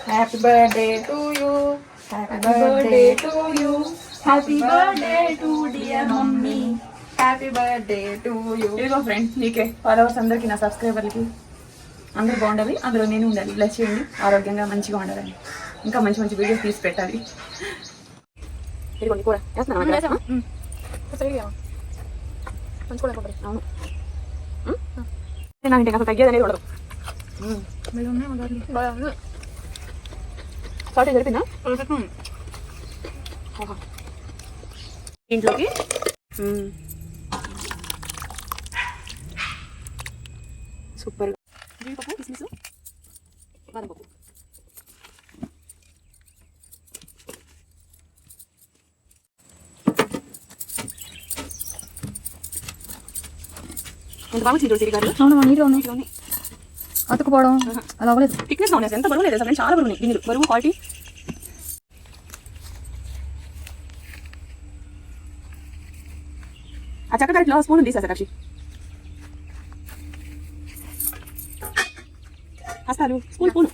Happy birthday to you, happy birthday to you, happy birthday to dear mummy, happy birthday to you. ఇదిగో friends నీకే, followers అందరికి, నా సబ్స్క్రైబర్లకి అందరూ బాగుండాలి, అందులో నేను ఉండాలి. బ్లెస్ చేయండి, ఆరోగ్యంగా మంచిగా ఉండాలని, ఇంకా మంచి మంచి వీడియోస్ తీసి పెట్టాలి. ఇదిగోండి కూర అవును, నా ఇంటికి అసలు తగ్గేది అనేది ఉండదు. సాల్ట్ జరిపిందా ఇంట్లోకి. సూపర్. జీడిపప్పు, కిస్మిస్, బాదం పప్పు. ఎంత బాగా వచ్చింది సిరి గారు. అవును, నీళ్ళు అతుకుపోవడం అలా అవ్వలేదు. థిక్నెస్ ఉన్నాయి, ఎంత బరువు లేదు అసలు, చాలా బరువు ఉన్నాయి గిన్నెలు. బరువు క్వాలిటీ ఆ చక్కగా ఇట్లా స్పూన్ ఉంది సార్ కక్షి హస్తాలు స్పూన్ స్పూన్.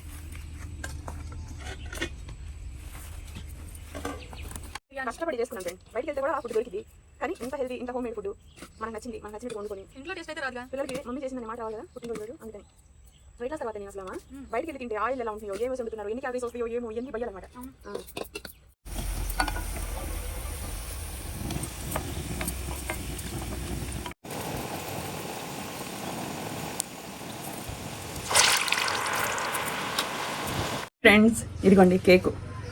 కష్టపడి చేసుకున్నాం ఫ్రెండ్, బయటకి వెళ్తే కూడా ఫుడ్ దొరికింది, కానీ ఇంత హెల్తీ, ఇంత హోమ్ మేడ్ ఫుడ్ మనకు నచ్చింది, మనకు నచ్చినట్టు వండుకొని ఇంట్లో టేస్ట్ అయితే రాదుగా. పిల్లలకి మమ్మీ చేసిందని మాట రావాలి కదా, పుట్టినరోజు అందుకని. వెయిట్ లాస్ తర్వాత నేను అసలు బయటకి వెళ్ళి తింటే ఆయిల్ ఎలా ఉంటుందో, ఏమో వండుతున్నారు, ఎన్ని క్యాలరీస్ వస్తాయో ఏమో, ఎన్ని భయాలన్నమాట. ఫ్రెండ్స్ ఇదిగోండి కేకు,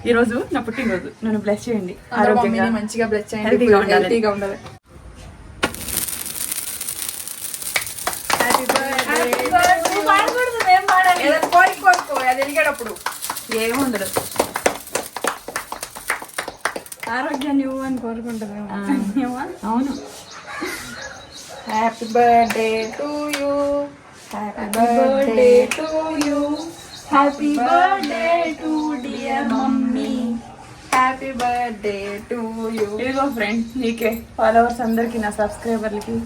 ఈ రోజు నా పుట్టినరోజు, నన్ను బ్లెస్ చేయండి, ఆరోగ్యంగా మంచిగా బ్లెస్ చేయండి, హెల్తీగా ఉండాలి. ఎదిగేటప్పుడు ఏముండదు, ఆరోగ్యాన్ని అని కోరుకుంటుంది. అవును. Happy birthday to you, happy birthday to you, happy birthday to dear mummy, happy birthday to you. ఇదిగో ఫ్రెండ్స్ నీకే, ఫాలోవర్స్ అందరికి, నా సబ్స్క్రైబర్లకి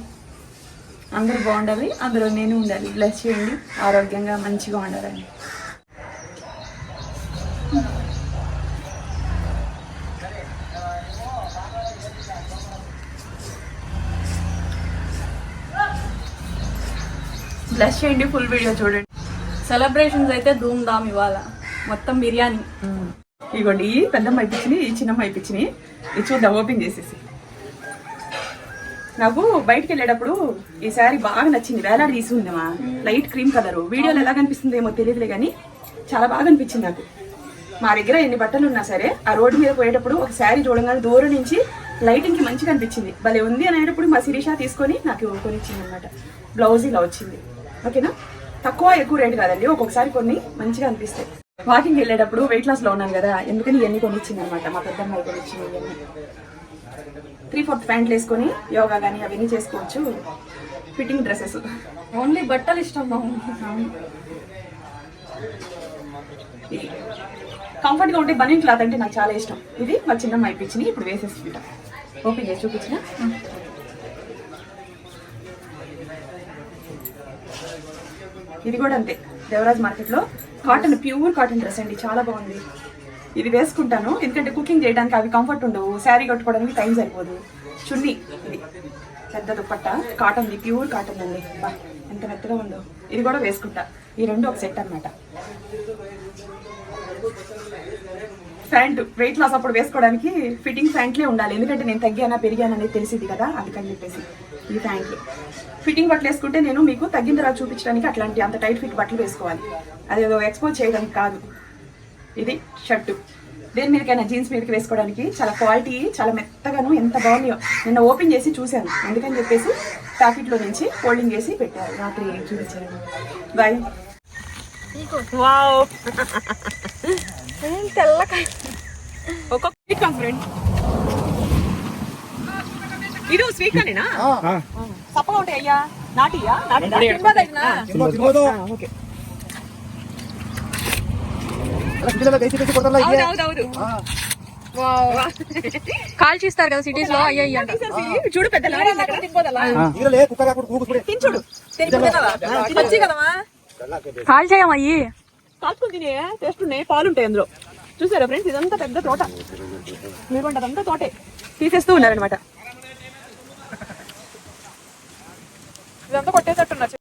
అందరూ బాగుండాలి, అందులో నేను ఉండాలి. బ్లెస్ చేయండి, ఆరోగ్యంగా మంచిగా ఉండాలని. బ్లెస్ చేయండి, ఫుల్ వీడియో చూడండి. సెలబ్రేషన్స్ అయితే ధూమ్ ధామ్ ఇవాళ, మొత్తం బిర్యానీ. ఇదిగోండి ఈ పెద్దమ్మ అయిపించినాయి, ఈ చిన్నమ్మ అయిపించినాయి. ఇది చూద్దాం ఓపెన్ చేసేసి. నాకు బయటకు వెళ్ళేటప్పుడు ఈ శారీ బాగా నచ్చింది, వేలాడి తీసుకుందామా, లైట్ క్రీమ్ కలర్. వీడియోలో ఎలా కనిపిస్తుంది ఏమో తెలియదులే కానీ చాలా బాగా అనిపించింది నాకు. మా దగ్గర ఎన్ని బట్టలు ఉన్నా సరే ఆ రోడ్డు మీద పోయేటప్పుడు ఒక శారీ చూడగానే దూరం నుంచి లైటింగ్ కి మంచిగా అనిపించింది, భలే ఉంది అనేటప్పుడు మా శిరీష తీసుకొని నాకు కొనిచ్చింది అనమాట. బ్లౌజ్ ఇలా వచ్చింది. ఓకేనా, తక్కువ ఎక్కువ రేటు కాదండి, ఒక్కొక్కసారి కొన్ని మంచిగా అనిపిస్తాయి. వాకింగ్ వెళ్ళేటప్పుడు వెయిట్ లాస్ లో ఉన్నాను కదా, ఎందుకని ఇవన్నీ కొనిచ్చింది అనమాట, మా పెద్దమ్మాయి కొనిచ్చింది. ఇవన్నీ 3/4 ప్యాంట్లు వేసుకొని యోగా కానీ అవన్నీ చేసుకోవచ్చు. ఫిట్టింగ్ డ్రెస్సెస్, ఓన్లీ బట్టలు ఇష్టం. కంఫర్ట్ గా ఉంటే బనీన్ క్లాత్ అంటే నాకు చాలా ఇష్టం. ఇది మా చిన్నమ్మ అయిపించింది, ఇప్పుడు వేసేసుకుంటా. ఓపెన్ చేసి చూపించిన. ఇది కూడా అంతే, దేవరాజ్ మార్కెట్ లో కాటన్, ప్యూర్ కాటన్ డ్రెస్ అండి, చాలా బాగుంది. ఇది వేసుకుంటాను ఎందుకంటే కుకింగ్ చేయడానికి అవి కంఫర్ట్ ఉండవు, శారీ కట్టుకోవడానికి టైం సరిపోదు. చున్నీ ఇది పెద్ద దుప్పట్ట, కాటన్, ప్యూర్ కాటన్ అండి, ఎంత మెత్తగా ఉందో. ఇది కూడా వేసుకుంటా, ఈ రెండు ఒక సెట్ అనమాట. ప్యాంటు వెయిట్ లాస్ అప్పుడు వేసుకోవడానికి ఫిట్టింగ్ ప్యాంట్లే ఉండాలి, ఎందుకంటే నేను తగ్గానా పెరిగానా అనేది తెలిసింది కదా, అందుకని చెప్పేసి ఈ ప్యాంట్లు. ఫిట్టింగ్ బట్టలు వేసుకుంటే నేను మీకు తగ్గిన తర్వాత చూపించడానికి అట్లాంటి అంత టైట్ ఫిట్ బట్టలు వేసుకోవాలి, అదేదో ఎక్స్పోజ్ చేయడానికి కాదు. ఇది షర్టు, దేని మీదకైనా జీన్స్ మీదకి వేసుకోవడానికి చాలా క్వాలిటీ, చాలా మెత్తగాను, ఎంత బాగున్నాయో. నిన్న ఓపెన్ చేసి చూశాను, అందుకని చెప్పేసి ప్యాకెట్లో నుంచి ఫోల్డింగ్ చేసి పెట్టారు, రాత్రి చూపించాను. బాయ్. వావ్, తెల్లకాయ ఒక్కొక్క ఫ్రెండ్. ఇది స్వీట్ కానేనా, తప్పగా ఉంటాయి అయ్యా, నాటియా? ఓకే, కాల్ చేస్తారు కదా సిటీస్ లో. అయ్యా చూడు పెద్ద కాల్ చేయమయ్యి. కాచుకొని తినే టేస్ట్ ఉన్నాయి, పాలు ఉంటాయి అందులో. చూసారా ఫ్రెండ్స్, ఇదంతా పెద్ద తోట, మీరు అదంతా తోటే తీసేస్తూ ఉన్నారనమాట. ఇదంతా కొట్టేటట్టున్నారు.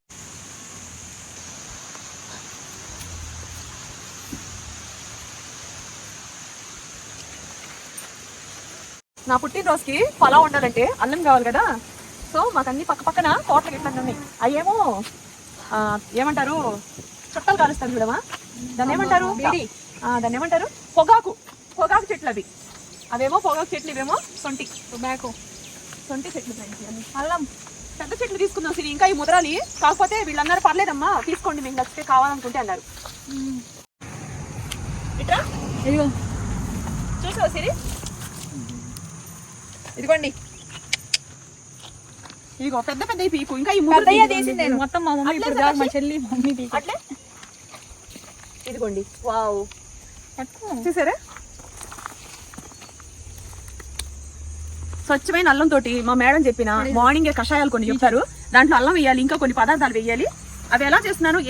నా పుట్టినరోజుకి పలావ్ ఉండాలంటే అన్నం కావాలి కదా. సో మాకు అన్ని పక్క పక్కన తోటలు ఇట్లా ఉన్నాయి. అయ్యేమో ఏమంటారు, చుట్టాలు కాలుస్తారు చూడమా, దాన్ని ఏమంటారు, దాన్ని ఏమంటారు, పొగాకు చెట్లు అవి. అవేమో పొగాకు చెట్లు, ఇవేమో సొంటి చెట్లు. అల్లం పెద్ద చెట్లు తీసుకుందాం సిరి, ఇంకా ఈ ముదరాలి. కాకపోతే వీళ్ళన్నారు పర్లేదమ్మా తీసుకోండి, మేము నచ్చితే కావాలనుకుంటే అన్నారు. ఇట్లా ఇదిగో చూసావు సిరి, ఇదిగోండి, ఇదిగో పెద్ద పెద్ద పీకు. ఇంకా ఈ మొత్తం మా మమ్మీ మా చెల్లి మమ్మీ అట్లే. ఇదిగోండి, వావ్, చూసారా స్వచ్ఛమైన అల్లం తోటి మా మేడం చెప్పిన మార్నింగ్ కషాయాలు కొన్ని చెప్తారు. దాంట్లో అల్లం వేయాలి, ఇంకా కొన్ని పదార్థాలు వేయాలి. అవి ఎలా చేస్తున్నాను,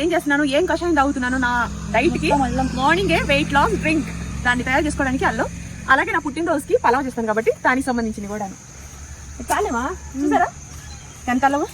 ఏం కషాయం తాగుతున్నాను నా డైట్ కి, మార్నింగే వెయిట్ లాస్ డ్రింక్ దాన్ని తయారు చేసుకోవడానికి అల్లం. అలాగే నా పుట్టినరోజుకి పలావ్ చేస్తాను కాబట్టి దానికి సంబంధించింది కూడా. చాలేమా, చూసారా ఎంత అల్లము.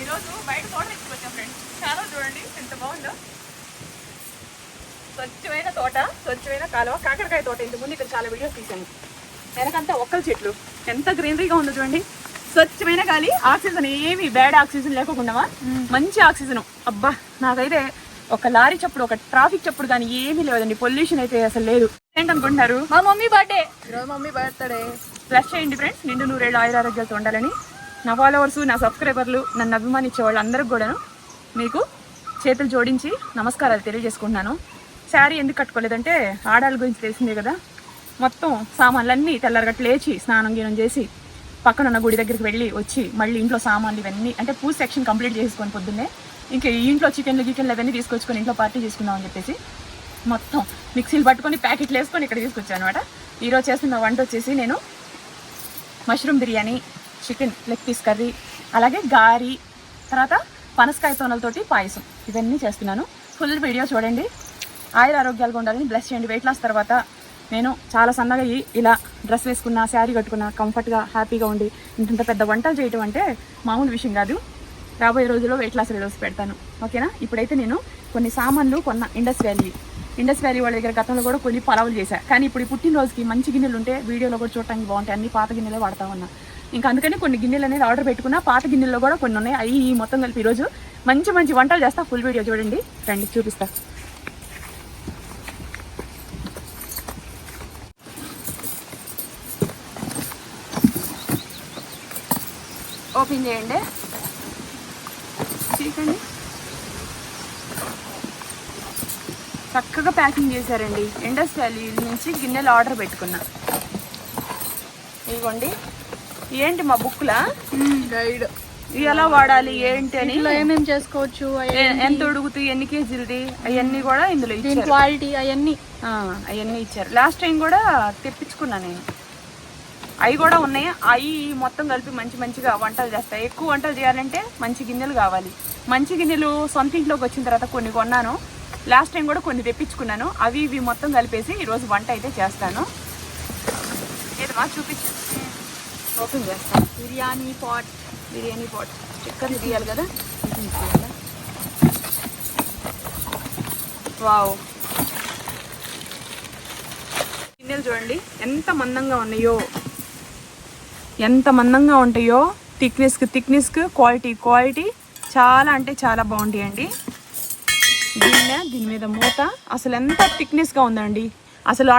ఈరోజు బయట తోట తీసుకొచ్చాం ఫ్రెండ్స్. చాలా చూడండి ఎంత బాగుందో, స్వచ్ఛమైన తోట, స్వచ్ఛమైన కాలువ, కాకరకాయ తోట. ఇంతకుముందు ఇక్కడ చాలా వీడియోస్ తీసాను. వెనకంతా ఒక్కల చెట్లు, ఎంత గ్రీనరీగా ఉందో చూడండి. స్వచ్ఛమైన గాలి, ఆక్సిజన్ ఏమి బ్యాడ్ ఆక్సిజన్ లేకుండా మంచి ఆక్సిజన్. అబ్బా నాకైతే ఒక లారీ చప్పుడు, ఒక ట్రాఫిక్ చప్పుడు కానీ ఏమీ లేదండి. పొల్యూషన్ అయితే అసలు లేదు. ఏంటనుకుంటున్నారు, మా mummy birthday, mummy birthday. Plus చేయండి ఫ్రెండ్స్, నిండు నూరేళ్ళు ఆయురారోగ్యాలతో ఉండాలని. నా ఫాలోవర్స్, నా సబ్స్క్రైబర్లు, నన్ను అభిమానించే వాళ్ళు అందరికి కూడాను మీకు చేతులు జోడించి నమస్కారాలు తెలియజేసుకుంటున్నాను. శారీ ఎందుకు కట్టుకోలేదంటే ఆడాళ్ళ గురించి తెలిసిందే కదా. మొత్తం సామాన్లన్నీ తెల్లరగట్టు లేచి స్నానం గీనం చేసి పక్కన ఉన్న గుడి దగ్గరికి వెళ్ళి వచ్చి మళ్ళీ ఇంట్లో సామాన్లు ఇవన్నీ అంటే పూజ సెక్షన్ కంప్లీట్ చేసుకొని పొద్దున్నే ఇంకా ఇంట్లో చికెన్లు అవన్నీ తీసుకొచ్చుకొని ఇంట్లో పార్టీ చేసుకుందామని చెప్పేసి మొత్తం మిక్సీలు పట్టుకొని ప్యాకెట్లు వేసుకొని ఇక్కడ తీసుకొచ్చాను అనమాట. ఈరోజు చేస్తున్న వంట వచ్చేసి నేను mushroom biryani, chicken leg piece curry, అలాగే గారి, తర్వాత పనసకాయ తోనలతోటి పాయసం, ఇవన్నీ చేస్తున్నాను. ఫుల్ వీడియో చూడండి. ఆయుర ఆరోగ్యాలుగా ఉండాలని బ్లెస్ చేయండి. వెయిట్ లాస్ తర్వాత నేను చాలా సన్నగా ఇలా డ్రెస్ వేసుకున్నా, శారీ కట్టుకున్నా, కంఫర్ట్గా హ్యాపీగా ఉండి ఇంత పెద్ద వంటలు చేయటం అంటే మామూలు విషయం కాదు. రాబోయే రోజుల్లో వెయిట్ లాస్ వీడియోస్ పెడతాను, ఓకేనా. ఇప్పుడైతే నేను కొన్ని సామాన్లు కొన్న ఇండస్ వ్యాలీ వాళ్ళ దగ్గర గతంలో కూడా కొన్ని పలావులు చేశాను. కానీ ఇప్పుడు ఈ పుట్టినరోజుకి మంచి గిన్నెలు ఉంటే వీడియోలో కూడా చూడటానికి బాగుంటాయి. అన్ని పాత గిన్నెలే వాడతా ఉన్నా. ఇంకా అందుకని కొన్ని గిన్నెలు అనేది ఆర్డర్ పెట్టుకున్నా. పాత గిన్నెల్లో కూడా కొన్ని ఉన్నాయి. అవి మొత్తం కలిపి ఈరోజు మంచి మంచి వంటలు చేస్తా. ఫుల్ వీడియో చూడండి, రండి చూపిస్తా. ఓపెన్ చేయండి. చేయకండి. చక్కగా ప్యాకింగ్ చేశారండి. ఇండస్ వ్యాలీ నుంచి గిన్నెలు ఆర్డర్ పెట్టుకున్నా. ఇదిగోండి. ఏంటి మా బుక్లా గైడ్ ఎలా వాడాలి ఏంటి అని, ఏమేమి చేసుకోవచ్చు, ఎంత ఉడుగుతాయి, ఎన్ని కేజీలది అవన్నీ కూడా ఇందులో ఇచ్చారు. క్వాలిటీ అవన్నీ ఇచ్చారు. లాస్ట్ టైం కూడా తెప్పించుకున్నా నేను. అవి కూడా ఉన్నాయి. అవి మొత్తం కలిపి మంచిగా వంటలు చేస్తాయి. ఎక్కువ వంటలు చేయాలంటే మంచి గిన్నెలు కావాలి. మంచి గిన్నెలు సొంత ఇంట్లోకి వచ్చిన తర్వాత కొన్ని కొన్నాను. లాస్ట్ టైం కూడా కొన్ని తెప్పించుకున్నాను. అవి ఇవి మొత్తం కలిపేసి ఈరోజు వంట అయితే చేస్తాను. ఏదమ్మా చూపించు, ఓపెన్ చేస్తాను. బిర్యానీ పాట్ చికెన్ తీయాలి కదా. వావ్, గిన్నెలు చూడండి ఎంత మందంగా ఉన్నాయో, ఎంత మందంగా ఉంటాయో. థిక్నెస్కి క్వాలిటీ చాలా అంటే చాలా బాగుంటాయండి. గిన్నె, దీని మీద మూత అసలు ఎంత థిక్నెస్గా ఉందండి. అసలు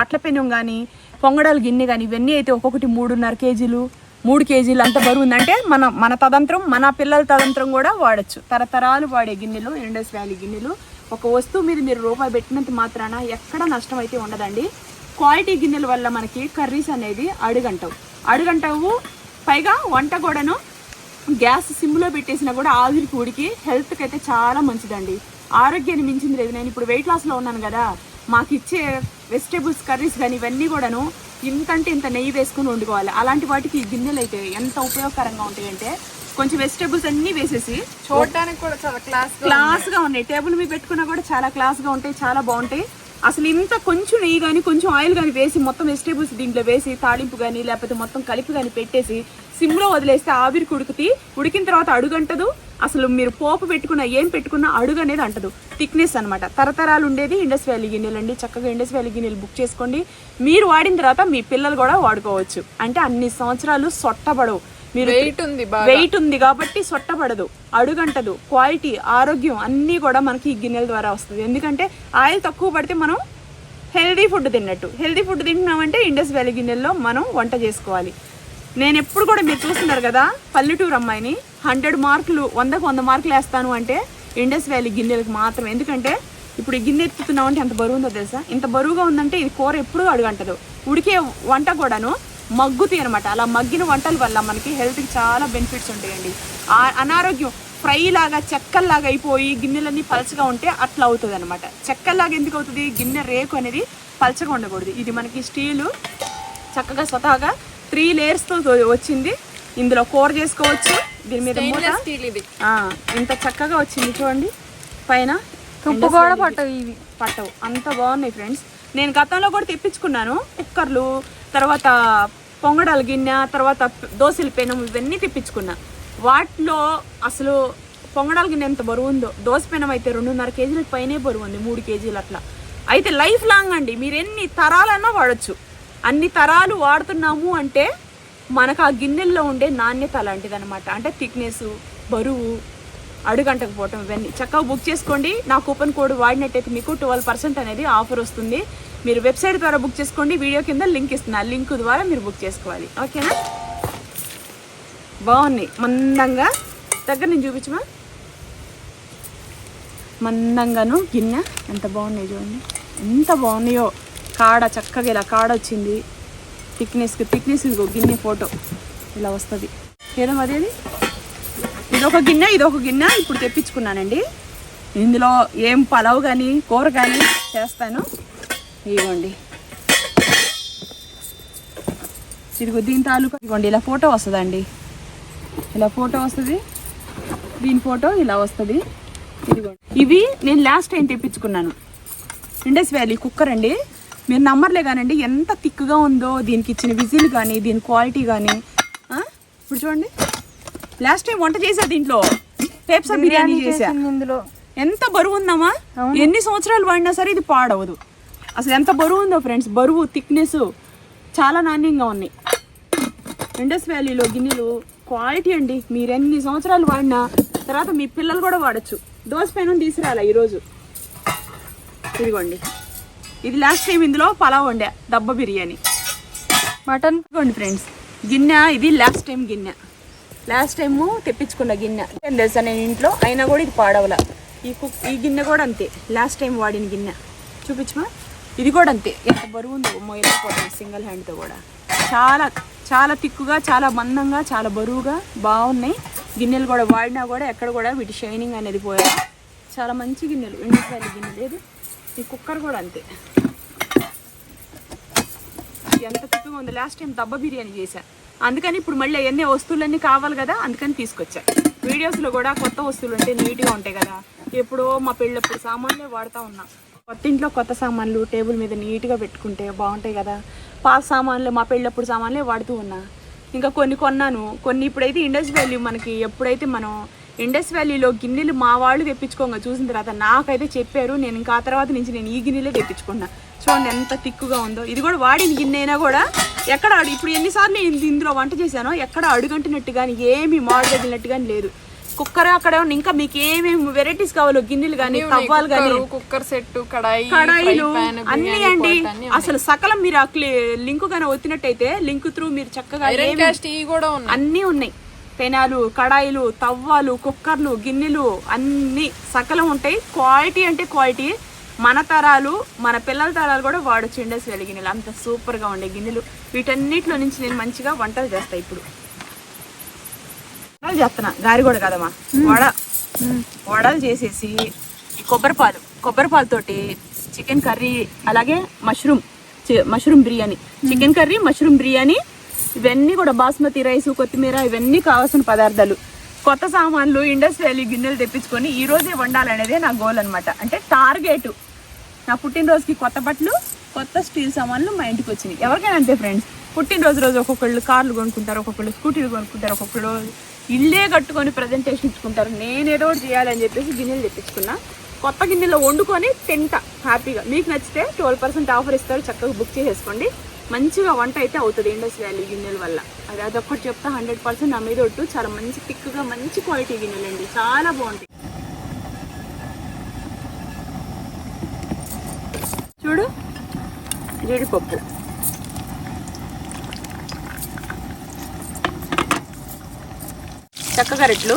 అట్ల పెనం కానీ పొంగడాలు గిన్నె కానీ ఇవన్నీ అయితే ఒక్కొక్కటి 3.5 కేజీలు 3 కేజీలు అంత బరువు ఉందంటే మన తదంత్రం, మన పిల్లల తదంత్రం కూడా వాడచ్చు. తరతరాలు వాడే గిన్నెలు ఇండస్ వ్యాలీ గిన్నెలు. ఒక వస్తువు మీద మీరు రూపాయి పెట్టినంత మాత్రాన ఎక్కడ నష్టం అయితే ఉండదండి. క్వాలిటీ గిన్నెల వల్ల మనకి కర్రీస్ అనేది అడుగంటవు. పైగా వంట కూడాను గ్యాస్ సిమ్లో పెట్టేసినా కూడా ఆవిరికి ఉడికి హెల్త్కి అయితే చాలా మంచిదండి. ఆరోగ్యాన్ని మించింది లేదు. నేను ఇప్పుడు వెయిట్ లాస్లో ఉన్నాను కదా, మాకు ఇచ్చే వెజిటేబుల్స్ కర్రీస్ కానీ ఇవన్నీ కూడాను ఇంతంటే ఇంత నెయ్యి వేసుకుని వండుకోవాలి. అలాంటి వాటికి ఈ గిన్నెలు అయితే ఎంత ఉపయోగకరంగా ఉంటాయంటే కొంచెం వెజిటేబుల్స్ అన్నీ వేసేసి చూడడానికి కూడా చాలా క్లాస్గా ఉన్నాయి. టేబుల్ మీద పెట్టుకున్నా కూడా చాలా క్లాస్గా ఉంటాయి, చాలా బాగుంటాయి. అసలు ఇంత కొంచెం నెయ్యి కానీ కొంచెం ఆయిల్ కానీ వేసి మొత్తం వెజిటేబుల్స్ దీంట్లో వేసి తాలింపు కానీ లేకపోతే మొత్తం కలిపి కానీ పెట్టేసి సిమ్లో వదిలేస్తే ఆవిరికి ఉడికిన తర్వాత అడుగంటదు. అసలు మీరు పోపు పెట్టుకున్నా ఏం పెట్టుకున్నా అడుగు అనేది అంటదు. థిక్నెస్ అనమాట. తరతరాలు ఉండేది ఇండస్ వ్యాలీ గిన్నెలు అండి. చక్కగా ఇండస్ వ్యాలీ గిన్నెలు బుక్ చేసుకోండి. మీరు వాడిన తర్వాత మీ పిల్లలు కూడా వాడుకోవచ్చు. అంటే అన్ని సంవత్సరాలు సొట్టబడవు. మీరు వెయిట్ ఉంది కాబట్టి సొట్టబడదు, అడుగంటదు. క్వాలిటీ, ఆరోగ్యం అన్నీ కూడా మనకి ఈ గిన్నెల ద్వారా వస్తుంది. ఎందుకంటే ఆయిల్ తక్కువ పడితే మనం హెల్దీ ఫుడ్ తిన్నట్టు. హెల్దీ ఫుడ్ తింటున్నామంటే ఇండస్ వ్యాలీ గిన్నెల్లో మనం వంట చేసుకోవాలి. నేను ఎప్పుడు కూడా మీరు చూస్తున్నారు కదా, పల్లెటూరు అమ్మాయిని 100 మార్కులు 100కు 100 మార్కులు వేస్తాను అంటే ఇండస్ వ్యాలీ గిన్నెలకు మాత్రం. ఎందుకంటే ఇప్పుడు ఈ గిన్నె ఎత్తుతున్నామంటే ఎంత బరువు ఉందో తెలుసా? ఇంత బరువుగా ఉందంటే ఇది కూర ఎప్పుడూ అడుగంటదు. ఉడికే వంట కూడాను మగ్గుతాయి అనమాట. అలా మగ్గిన వంటల వల్ల మనకి హెల్త్కి చాలా బెనిఫిట్స్ ఉంటాయండి. అనారోగ్యం ఫ్రై లాగా చెక్కల్లాగా అయిపోయి గిన్నెలన్నీ పలచగా ఉంటే అట్లా అవుతుంది అనమాట. చెక్కల్లాగా ఎందుకు అవుతుంది? గిన్నె రేకు అనేది పలచగా ఉండకూడదు. ఇది మనకి స్టీలు చక్కగా స్వతహాగా 3 లేయర్స్తో వచ్చింది. ఇందులో కూర చేసుకోవచ్చు. దీని మీద ఇంత చక్కగా వచ్చింది చూడండి. పైన తుప్పు కూడా పట్టవు. అంత బాగున్నాయి ఫ్రెండ్స్. నేను గతంలో కూడా తెప్పించుకున్నాను. కుక్కర్లు, తర్వాత పొంగడాల గిన్నె, తర్వాత దోశల పెనం, ఇవన్నీ తెప్పించుకున్నా. వాటిలో అసలు పొంగడాల గిన్నె ఎంత బరువు ఉందో, దోశ పెనం అయితే 2.5 కేజీలకు పైనే బరువు ఉంది, 3 కేజీలు అట్లా. అయితే లైఫ్ లాంగ్ అండి. మీరు ఎన్ని తరాలన్నా వాడచ్చు. అన్ని తరాలు వాడుతున్నాము అంటే మనకు ఆ గిన్నెల్లో ఉండే నాణ్యత అలాంటిది అనమాట. అంటే థిక్నెస్, బరువు, అడుగంటకపోవటం ఇవన్నీ. చక్కగా బుక్ చేసుకోండి. నా కూపన్ కోడ్ వాడినట్టయితే మీకు 12% అనేది ఆఫర్ వస్తుంది. మీరు వెబ్సైట్ ద్వారా బుక్ చేసుకోండి. వీడియో కింద లింక్ ఇస్తున్నా, లింక్ ద్వారా మీరు బుక్ చేసుకోవాలి. ఓకేనా? బాగున్నాయి మందంగా. దగ్గర నేను చూపించమా? మందంగాను గిన్నె ఎంత బాగున్నాయి చూడండి, ఎంత బాగున్నాయో. కాడ చక్కగా ఇలా కాడ వచ్చింది. థిక్నెస్ ఇదిగో గిన్నె ఫోటో ఇలా వస్తుంది. ఏదో అదేది ఇదొక గిన్నె ఇప్పుడు తెప్పించుకున్నానండి. ఇందులో ఏం పలావ్ కానీ కూర కానీ చేస్తాను. ఇదిగోండి, ఇదిగో దీని తాలూకా ఇదిగోండి ఇలా ఫోటో వస్తుందండి. ఇలా ఫోటో వస్తుంది, దీని ఫోటో ఇలా వస్తుంది. ఇదిగోండి, ఇవి నేను లాస్ట్ టైం తెప్పించుకున్నాను. ఇండస్ వ్యాలీ కుక్కర్ అండి. మీరు నమ్మర్లే కానండి ఎంత థిక్గా ఉందో. దీనికి ఇచ్చిన విజిల్ కానీ దీని క్వాలిటీ కానీ. ఇప్పుడు చూడండి, లాస్ట్ టైం వంట చేసా దీంట్లో, పేప్సా బిర్యానీ చేసా. ఇందులో ఎంత బరువు ఉందామా, ఎన్ని సంవత్సరాలు వాడినా సరే ఇది పాడవదు. అసలు ఎంత బరువు ఉందో ఫ్రెండ్స్. బరువు, థిక్నెస్ చాలా నాణ్యంగా ఉన్నాయి. ఇండస్ వ్యాలీలో గిన్నెలు క్వాలిటీ అండి. మీరు ఎన్ని సంవత్సరాలు వాడినా తర్వాత మీ పిల్లలు కూడా వాడచ్చు. దోశ పైన తీసుకురాలా ఈరోజు. ఇదిగోండి, ఇది లాస్ట్ టైం ఇందులో పలావ్ వండా, దబ్బ బిర్యానీ, మటన్. ఇదిగోండి ఫ్రెండ్స్ గిన్నె, ఇది లాస్ట్ టైం గిన్నె. లాస్ట్ టైము తెప్పించుకున్న గిన్నె ఏం తెలుసా నేను ఇంట్లో, అయినా కూడా ఇది పాడవల. ఈ గిన్నె కూడా అంతే, లాస్ట్ టైం వాడిన గిన్నె. చూపించమా, ఇది కూడా అంతే. ఎంత బరువు ఉందో మొయ్యలేకపోతుంది సింగిల్ హ్యాండ్తో కూడా. చాలా చాలా తిక్కుగా, చాలా మందంగా, చాలా బరువుగా బాగున్నాయి గిన్నెలు కూడా. వాడినా కూడా ఎక్కడ కూడా వీటి షైనింగ్ అనేది పోయా. చాలా మంచి గిన్నెలు, ఇండస్ వ్యాలీ గిన్నె. లేదు ఈ కుక్కర్ కూడా అంతే, ఎంత తిక్కుగా ఉంది. లాస్ట్ టైం దబ్బ బిర్యానీ చేశా, అందుకని ఇప్పుడు మళ్ళీ అవన్నీ వస్తువులన్నీ కావాలి కదా, అందుకని తీసుకొచ్చా. వీడియోస్లో కూడా కొత్త వస్తువులు ఉంటే నీట్గా ఉంటాయి కదా. ఎప్పుడో మా పెళ్ళప్పుడు సామాన్లే వాడుతూ ఉన్నా. కొత్త ఇంట్లో కొత్త సామాన్లు టేబుల్ మీద నీట్గా పెట్టుకుంటే బాగుంటాయి కదా. పాత సామాన్లు మా పెళ్ళప్పుడు సామాన్లే వాడుతూ ఉన్నా. ఇంకా కొన్ని కొన్నాను, కొన్ని ఇప్పుడైతే ఇండస్ వ్యాలీ మనకి ఎప్పుడైతే మనం ఇండస్ వ్యాలీలో గిన్నెలు మా వాళ్ళు తెప్పించుకోగా చూసిన తర్వాత నాకైతే చెప్పారు. నేను ఇంకా ఆ తర్వాత నుంచి నేను ఈ గిన్నెలే తెప్పించుకున్నా. చూడండి ఎంత తిక్కుగా ఉందో. ఇది కూడా వాడిన గిన్నె అయినా కూడా ఎక్కడ ఇప్పుడు ఎన్నిసార్లు ఇందులో వంట చేశానో ఎక్కడ అడుగంటినట్టు కానీ ఏమి మాడు తగిలినట్టు కానీ లేదు. కుక్కర్ అక్కడ ఇంకా మీకు ఏమేమి వెరైటీస్ కావాలో గిన్నెలు కానీ తవ్వాలు కానీ కుక్కర్ సెట్ కడాయిలు అన్ని అండి. అసలు సకలం మీరు లింక్ కానీ వచ్చినట్టయితే లింక్ త్రూ మీరు చక్కగా అన్నీ ఉన్నాయి. పెనాలు, కడాయిలు, తవ్వాలు, కుక్కర్లు, గిన్నెలు అన్ని సకలం ఉంటాయి. క్వాలిటీ అంటే క్వాలిటీ. మన తరాలు, మన పిల్లల తరాలు కూడా వాడచ్చు ఇండస్ వ్యాలీ గిన్నెలు. అంత సూపర్గా ఉండే గిన్నెలు. వీటన్నిటిలో నుంచి నేను మంచిగా వంటలు చేస్తాను. ఇప్పుడు వడలు చేస్తున్నా, గారిగోడ కదమ్మా, వడలు చేసేసి కొబ్బరి పాలతోటి చికెన్ కర్రీ, అలాగే mushroom biryani, chicken curry, mushroom biryani, ఇవన్నీ కూడా బాస్మతి రైస్, కొత్తిమీర, ఇవన్నీ కావాల్సిన పదార్థాలు. కొత్త సామాన్లు ఇండస్ వ్యాలీ గిన్నెలు తెప్పించుకొని ఈ రోజే వండాలనేదే నా గోల్ అనమాట. అంటే టార్గెట్. నా పుట్టినరోజుకి కొత్త బట్టలు, కొత్త స్టీల్ సామాన్లు మా ఇంటికి వచ్చినాయి. ఎవరికైనా అంతే ఫ్రెండ్స్, పుట్టినరోజు ఒక్కొక్కళ్ళు కార్లు కొనుక్కుంటారు, ఒక్కొక్కళ్ళు స్కూటీలు కొనుక్కుంటారు, ఒక్కొక్కళ్ళు ఇల్లే కట్టుకొని ప్రజెంటేషన్ ఇచ్చుకుంటారు. నేను ఏదో ఒకటి చేయాలని చెప్పేసి గిన్నెలు తెప్పించుకున్నా. కొత్త గిన్నెలో వండుకొని తింటా హ్యాపీగా. మీకు నచ్చితే 12% ఆఫర్ ఇస్తారు, చక్కగా బుక్ చేసేసుకోండి. మంచిగా వంట అయితే అవుతుంది ఇండస్ వ్యాలీ గిన్నెల వల్ల. అదొక్కటి చెప్తా, 100% నా మీద ఒట్టు. చాలా మంచి థిక్గా మంచి క్వాలిటీ గిన్నెలు అండి, చాలా బాగుంటాయి. చూడు, జీడిపప్పు, చక్కగరెట్లు,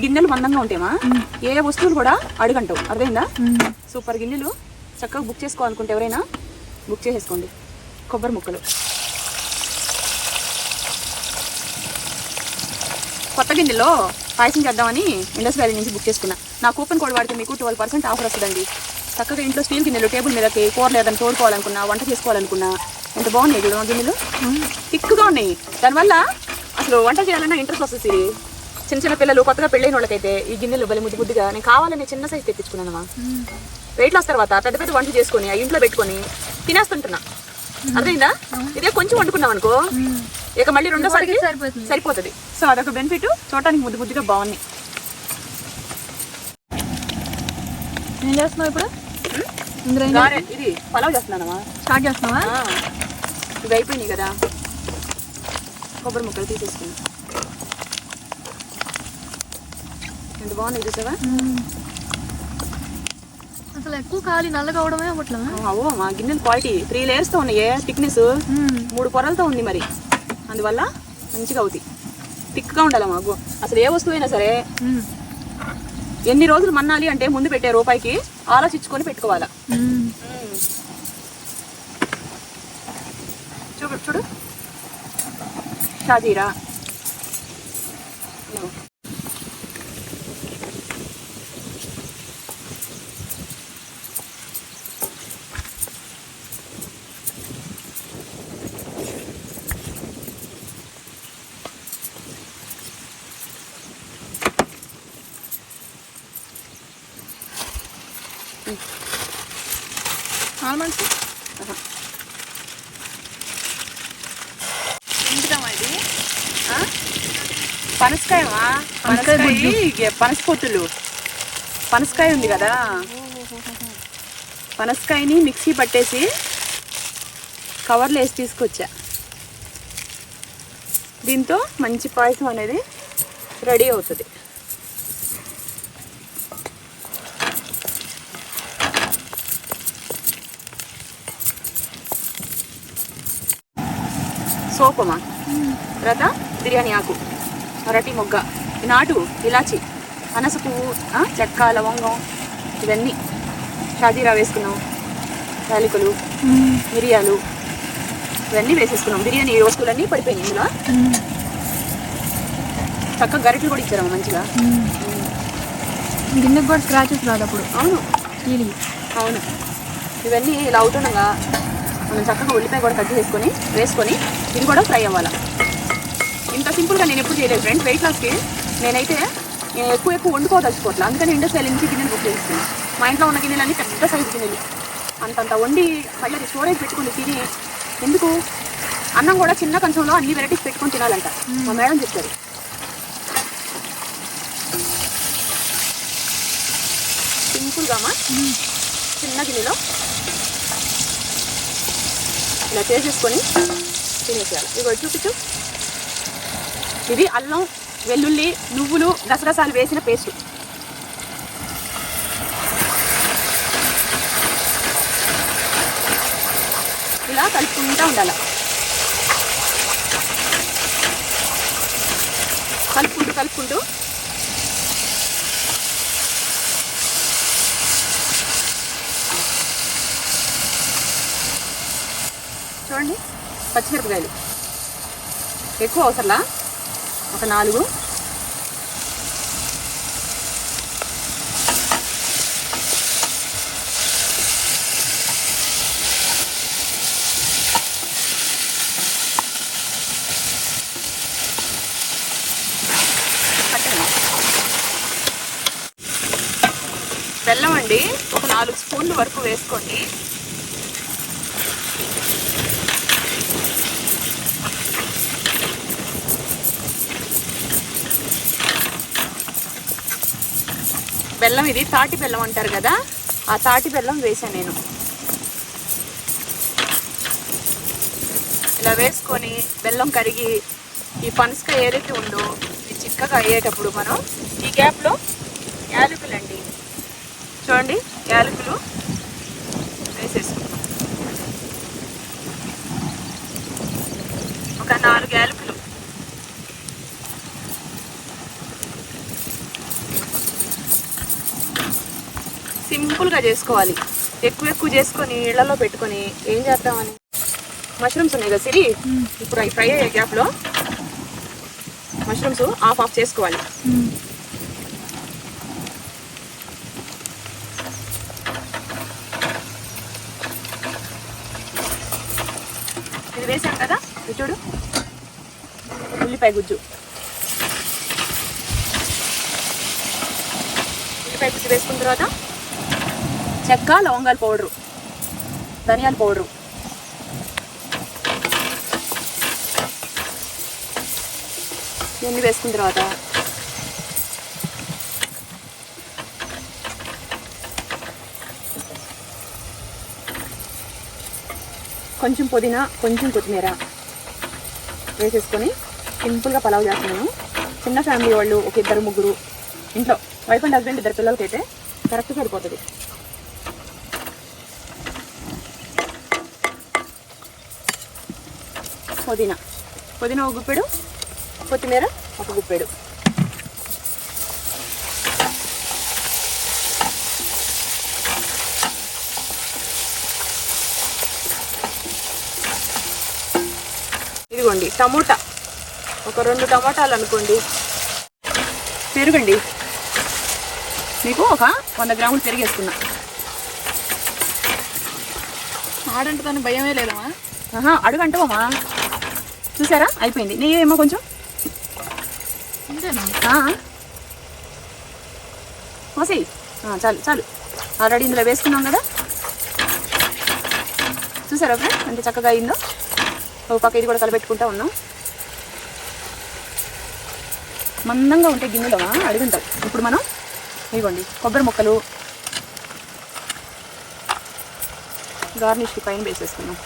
గిన్నెలు మందంగా ఉంటాయమా. ఏ వస్తువులు కూడా అడుగంటావు, అర్థమైందా? సూపర్ గిన్నెలు. చక్కగా బుక్ చేసుకోవాలనుకుంటే ఎవరైనా బుక్ చేసేసుకోండి. కొబ్బరి ముక్కలు, కొత్త గిన్నెలో పాయసం చేద్దామని ఇండస్ వ్యాలీ నుంచి బుక్ చేసుకున్నా. నా కూపన్ కోడ్ వాడితే మీకు 12% ఆఫర్ వస్తుందండి. చక్కగా ఇంట్లో స్టీల్ గిన్నెలు టేబుల్ మీదకి కూరలు ఏదైనా తోడుకోవాలనుకున్నా, వంట చేసుకోవాలనుకున్నా ఎంత బాగున్నాయి చూడ గిన్నెలు. థిక్గా ఉన్నాయి. దానివల్ల అసలు వంట చేయాలన్నా ఇంట్రెస్ట్ వస్తుంది. చిన్న చిన్న పిల్లలు, కొత్తగా పెళ్ళైన వాళ్ళకైతే ఈ గిన్నెలు బలి ముద్దుగా నేను కావాలని చిన్న సైజు తెప్పించుకున్నానమ్మా. వెయిట్ లాస్ తర్వాత పెద్ద పెద్ద వంటలు చేసుకొని ఆ ఇంట్లో పెట్టుకొని తినేస్తుంటున్నా, అర్థమైందా? ఇదే కొంచెం వండుకున్నాం అనుకో, ఇక మళ్ళీ రెండోసారికి సరిపోతుంది. సో అదొక బెనిఫిట్. చూడటానికి ముద్దుగా బాగున్నాయి. ఏం చేస్తున్నావు ఇప్పుడు? ఇది పలావ్ చేస్తున్నానమ్మా. స్టార్ట్ చేస్తున్నావా? ఇవి అయిపోయినాయి కదా, కొబ్బరి ముక్కలు తీసేసుకున్నా. ఎంత బాగున్నాయి చూసావా? అసలు ఎక్కువ ఖాళీ నల్లగా అవడమే అవ్వట్లా. అవో మా గిన్నెలు క్వాలిటీ 3 లేయర్స్తో ఉన్నాయి. థిక్నెస్ 3 పొరలతో ఉంది. మరి అందువల్ల మంచిగా అవుతాయి. థిక్గా ఉండాలి మాకు. అసలు ఏ వస్తువు అయినా సరే ఎన్ని రోజులు మన్నాలి అంటే ముందు పెట్టే రూపాయికి ఆలోచించుకొని పెట్టుకోవాలా. చూడు షాజీరా, ఆల్మండ్స్ ఏంటిదమ్మా ఇది? పనసకాయమా? పనస పొట్టులు. పనసకాయ ఉంది కదా, పనసకాయని మిక్సీ పట్టేసి కవర్లో వేసి తీసుకొచ్చా. దీంతో మంచి పాయసం అనేది రెడీ అవుతుంది. సోపమా, తర్వాత బిర్యానీ ఆకు, అరటి మొగ్గ, నాటు ఇలాచి, అనస పువ్వు, చెక్క, లవంగం, ఇవన్నీ షాజీరా వేసుకున్నాం, యాలకులు, మిరియాలు ఇవన్నీ వేసేసుకున్నాం. బిర్యానీ వస్తువులన్నీ పడిపోయినాయి ఇందులో. చక్కగా గరిటలు కూడా ఇచ్చారమ్మ మంచిగా. గిన్నెకి కూడా స్క్రాచెస్ రాదు అప్పుడు. అవును అవును. ఇవన్నీ ఇలా అవుతుండగా మనం చక్కగా ఉల్లిపాయ కూడా కట్ చేసుకొని వేసుకొని ఇది కూడా ఫ్రై అవ్వాలి. ఇంత సింపుల్గా నేను ఎప్పుడు చేయలేదు ఫ్రెండ్స్. వెయిట్ లాస్కి నేనైతే ఎక్కువ వండుకోదలుచుకోవట్లేదు, అందుకని ఇండస్ట్రియల్ నుంచి గిన్నెలు బుక్ చేస్తాను. మా ఇంట్లో ఉన్న గిన్నెలు అన్నీ పెద్ద సైజు గిన్నెలు, అంతంత వండి మళ్ళీ అది స్టోరేజ్ పెట్టుకుని తిని ఎందుకు. అన్నం కూడా చిన్న కంచంలో అన్ని వెరైటీస్ పెట్టుకొని తినాలంట మా మేడం చెప్పారు. సింపుల్గా చిన్న గిన్నెలో ఇలా చేసేసుకొని తినేసేయాలి. ఇవి చూపించు. ఇది అల్లం, వెల్లుల్లి, నువ్వులు, గసగసాలు వేసిన పేస్ట్. ఇలా కలుపుకుంటూ ఉండాలి. కలుపుకుంటూ చూడండి. పచ్చిమిరపకాయలు ఎక్కువ అవసరంలా, ఒక 4. బెల్లం అండి ఒక 4 స్పూన్లు వరకు వేసుకోండి. బెల్లం ఇది తాటి బెల్లం అంటారు కదా, ఆ తాటి బెల్లం వేసాను నేను. ఇలా వేసుకొని బెల్లం కరిగి ఈ పనసకాయ ఏదైతే ఉందో ఇది చిక్కగా అయ్యేటప్పుడు మనం ఈ గ్యాప్లో యాలకులండి చూడండి, యాలకులు వేసేసుకుంటాం. ఒక 4 యాలకులు. సింపుల్గా చేసుకోవాలి. ఎక్కువ చేసుకొని ఇళ్లలో పెట్టుకొని ఏం చేద్దామని. మష్రూమ్స్ ఉన్నాయి కదా సిరి, ఇప్పుడు అవి ఫ్రై అయ్యే గ్యాప్లో మష్రూమ్స్ ఆఫ్ చేసుకోవాలి. ఇది వేసాం కదా, ఇది చూడు ఉల్లిపాయ గుజ్జు. ఉల్లిపాయ గుజ్జు వేసుకున్న తర్వాత చెక్క, లవంగాల పౌడరు, ధనియాల పౌడరు, ఇవన్నీ వేసుకున్న తర్వాత కొంచెం పుదీనా, కొంచెం కొత్తిమీర వేసేసుకొని సింపుల్గా పలావ్ చేస్తున్నాను. చిన్న ఫ్యామిలీ వాళ్ళు ఒక 2-3 ఇంట్లో వైఫ్ అండ్ హస్బెండ్ 2 పిల్లలకైతే కరెక్ట్ సరిపోతుంది. పుదీనా ఒక గుప్పెడు, కొత్తిమీర ఒక గుప్పెడు. ఇదిగోండి టమోటా, ఒక 2 టమోటాలు అనుకోండి. పెరుగండి, మీకు ఒక 100 గ్రాములు పెరుగు వేసుకున్నా. ఆడంటే తను భయమే లేదమ్మా. అడుగంటావమ్మా. చూసారా అయిపోయింది. నెయ్యేమో కొంచెం మోసి చాలు. ఆల్రెడీ ఇందులో వేసుకున్నాం కదా. చూసారా ఫ్రెండ్ అంటే చక్కగా అయిందో. ఒక పక్క ఇది కూడా కలపెట్టుకుంటా ఉన్నాం. మందంగా ఉంటే గిన్నెలో అడుగుంటాం. ఇప్పుడు మనం ఇదిగోండి కొబ్బరి ముక్కలు గార్నిష్కి పైన వేసేసుకున్నాం.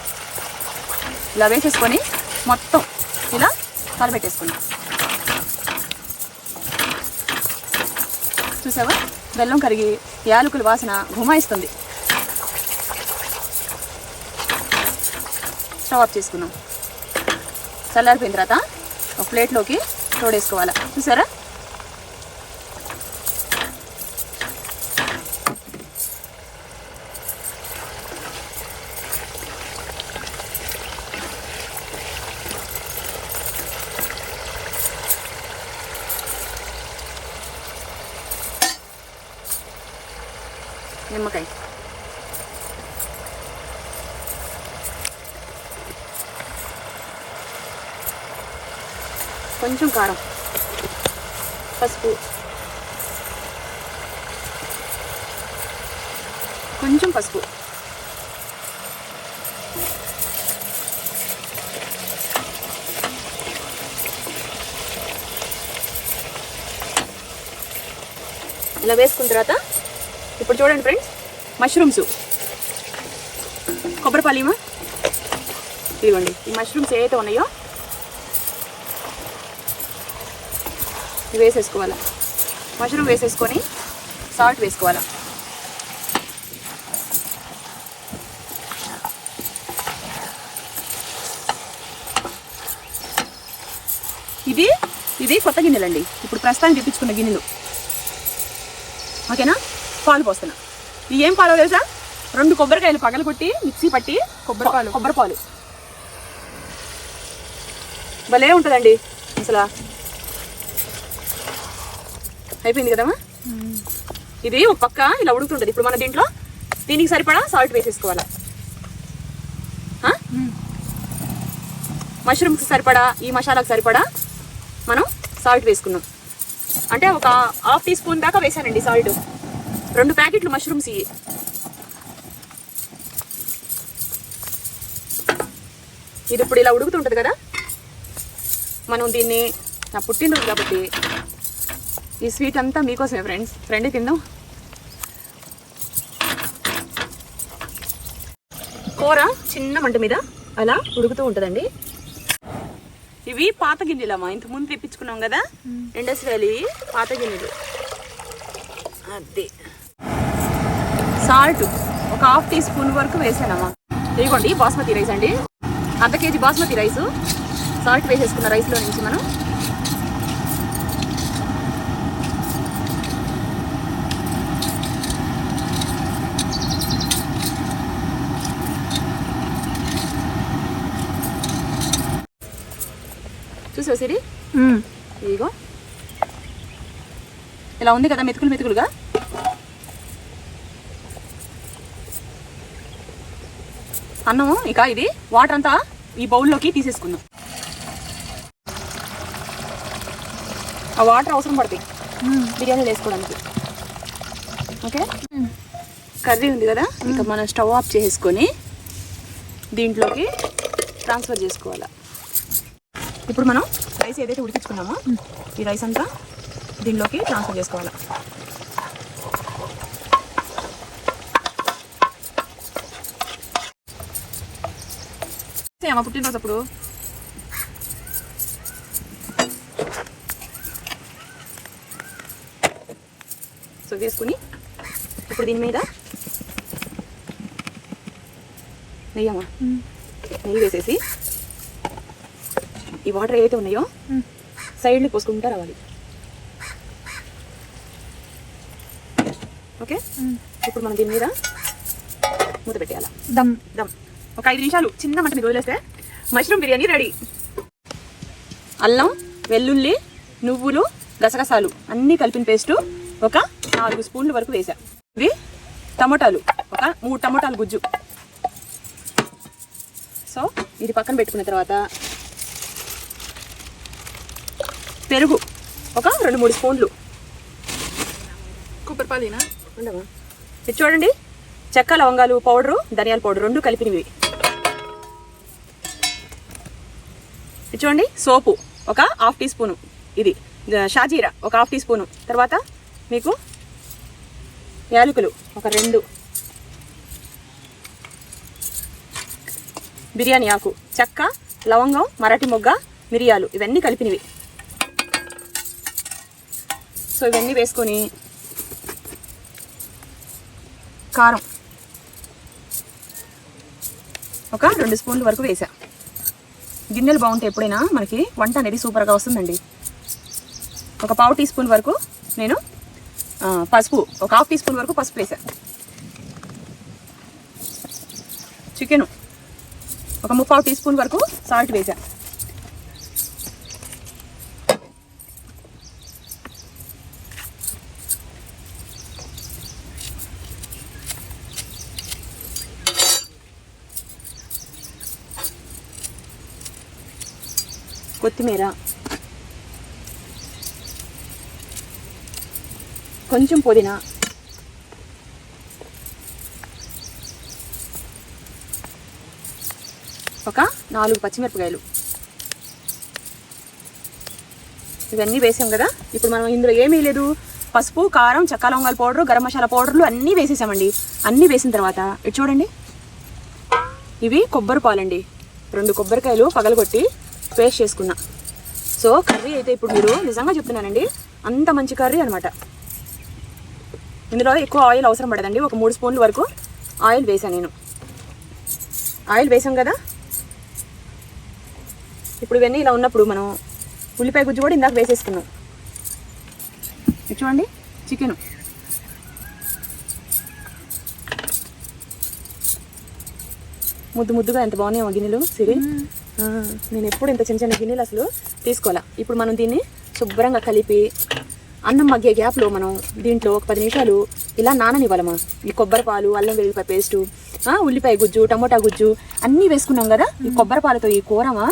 ఇలా వేసేసుకొని మొత్తం ఇలా కలపెట్టేసుకున్నాం. చూసావా బెల్లం కరిగి యాలకుల వాసన గుమాయిస్తుంది. స్టవ్ ఆఫ్ చేసుకున్నాం. చల్లారిపోయిన తర్వాత ఒక ప్లేట్లోకి తోడేసుకోవాలి. చూసారా? నిమ్మకాయ, కొంచెం కారం, పసుపు, కొంచెం పసుపు, ఇలా వేసుకున్న తర్వాత ఇప్పుడు చూడండి ఫ్రెండ్స్, మష్రూమ్స్, కొబ్బరిపాలీమా, ఇదిగోండి ఈ మష్రూమ్స్ ఏవైతే ఉన్నాయో ఇవి వేసేసుకోవాలి. మష్రూమ్ వేసేసుకొని సాల్ట్ వేసుకోవాలి. ఇది కొత్త గిన్నెలండి, ఇప్పుడు ప్రస్తుతానికి తెప్పించుకున్న గిన్నెలు. ఓకేనా? పాలు పోస్తున్నా. ఇవి ఏం పాలు తెలుసా? 2 కొబ్బరికాయలు పగలగొట్టి మిక్సీ పట్టి కొబ్బరి పాలు. భలే ఉంటుందండి అసలు. అయిపోయింది కదమ్మా. ఇది ఒక పక్క ఇలా ఉడుకుతుంటుంది. ఇప్పుడు మన దీంట్లో దీనికి సరిపడా సాల్ట్ వేసేసుకోవాలి. మష్రూమ్కి సరిపడా, ఈ మసాలాకు సరిపడా మనం సాల్ట్ వేసుకున్నాం. అంటే ఒక 1/2 టీ స్పూన్ దాకా వేసానండి సాల్ట్. 2 ప్యాకెట్లు మష్రూమ్స్ ఇవి. ఇది ఇప్పుడు ఇలా ఉడుకుతుంటుంది కదా, మనం దీన్ని, నా పుట్టినరోజు కాబట్టి ఈ స్వీట్ అంతా మీకోసమే ఫ్రెండ్స్. ఫ్రెండ్ తిందాం. కూర చిన్న మంట మీద అలా ఉడుకుతూ ఉంటుందండి. ఇవి పాత గిన్నెలమ్మా, ఇంతకుముందు తెప్పించుకున్నాం కదా ఇండస్ట్రియల్, ఇవి పాత గిన్నెలు. అది సాల్ట్ ఒక 1/2 టీ స్పూన్ వరకు వేసానమ్మా. ఇదిగోండి బాస్మతి రైస్ అండి, 1/2 కేజీ బాస్మతి రైసు. సాల్ట్ వేసేసుకున్న రైస్లో నుంచి మనం చూసావు సిరి, ఇదిగో ఇలా ఉంది కదా మెతుకులు మెతుకులుగా. అన్నము ఇక ఇది వాటర్ అంతా ఈ బౌల్లోకి తీసేసుకుందాం. ఆ వాటర్ అవసరం పడతాయి బిర్యానీలు వేసుకోవడానికి. ఓకే, కర్రీ ఉంది కదా, ఇక మనం స్టవ్ ఆఫ్ చేసుకొని దీంట్లోకి ట్రాన్స్ఫర్ చేసుకోవాలి. ఇప్పుడు మనం రైస్ ఏదైతే ఉడికించుకున్నామో ఈ రైస్ అంతా దీంట్లోకి ట్రాన్స్ఫర్ చేసుకోవాలి. అమ్మ పుట్టినరోజు అప్పుడు సో వేసుకుని ఇప్పుడు దీని మీద నెయ్యమ్మా, నెయ్యి వేసేసి ఈ వాటర్ ఏవైతే ఉన్నాయో సైడ్ని పోసుకుంటూ రావాలి. ఓకే, ఇప్పుడు మనం దీని మీద మూత పెట్టేయాలి. దమ్ ఒక 5 నిమిషాలు చిన్న మంట మీద వదిలేస్తే మష్రూమ్ బిర్యానీ రెడీ. అల్లం, వెల్లుల్లి, నువ్వులు, గసగసాలు అన్నీ కలిపిన పేస్టు ఒక 4 స్పూన్ల వరకు వేసా. ఇది టమోటాలు, ఒక 3 టమోటాలు గుజ్జు. సో ఇది పక్కన పెట్టుకున్న తర్వాత పెరుగు ఒక 2-3 స్పూన్లు. కొబ్బరిపాలేనా ఉండవా? ఇది చూడండి, చెక్క, లవంగాలు పౌడరు, ధనియాల పౌడర్ 2 కలిపినవి. ఇది చూడండి, సోపు ఒక 1/2 టీ స్పూను, ఇది షాజీరా ఒక 1/2 టీ స్పూను, తర్వాత మీకు యాలకులు ఒక 2, బిర్యానీ ఆకు, చెక్క, లవంగం, మరాఠీ మొగ్గ, మిరియాలు ఇవన్నీ కలిపినవి. సో ఇవన్నీ వేసుకొని కారం ఒక 2 స్పూన్ల వరకు వేసా. గిన్నెలు బాగుంటే ఎప్పుడైనా మనకి వంట అనేది సూపర్గా వస్తుందండి. ఒక 1/2 టీ స్పూన్ వరకు నేను పసుపు, ఒక 1/2 టీ స్పూన్ వరకు పసుపు వేసాను. చికెను ఒక 3/4 టీ స్పూన్ వరకు సాల్ట్ వేసాను. కొత్తిమీర, కొంచెం పుదీనా, ఒక 4 పచ్చిమిరపకాయలు, ఇవన్నీ వేసాం కదా. ఇప్పుడు మనం ఇందులో ఏమీ లేదు, పసుపు, కారం, చెక్క లవంగాల పౌడర్, గరం మసాలా పౌడర్లు అన్నీ వేసేసామండి. అన్నీ వేసిన తర్వాత ఇటు చూడండి, ఇవి కొబ్బరి పాలండి. 2 కొబ్బరికాయలు పగలగొట్టి పేస్ట్ చేసుకున్నా. సో కర్రీ అయితే ఇప్పుడు మీరు నిజంగా చెప్తున్నానండి, అంత మంచి కర్రీ అనమాట. ఇందులో ఎక్కువ ఆయిల్ అవసరం పడదండి. ఒక 3 స్పూన్ల వరకు ఆయిల్ వేసాను నేను. ఆయిల్ వేసాం కదా. ఇప్పుడు ఇవన్నీ ఇలా ఉన్నప్పుడు మనం ఉల్లిపాయ గుజ్జు కూడా ఇందాక వేసేసుకున్నాం. చూడండి చికెను, ముద్దు ముద్దుగా ఎంత బాగున్నాయో గిన్నెలు సిరి. నేను ఎప్పుడు ఇంత చిన్న చిన్న గిన్నెలు అసలు తీసుకోవాలా. ఇప్పుడు మనం దీన్ని శుభ్రంగా కలిపి అన్నం మగ్గే గ్యాప్లో మనం దీంట్లో ఒక 10 నిమిషాలు ఇలా నాననివ్వాలమ్మా. ఈ కొబ్బరి పాలు, అల్లం వెల్లుల్లిపాయ పేస్టు, ఉల్లిపాయ గుజ్జు, టమోటా గుజ్జు అన్నీ వేసుకున్నాం కదా. ఈ కొబ్బరి పాలతో ఈ కూరమా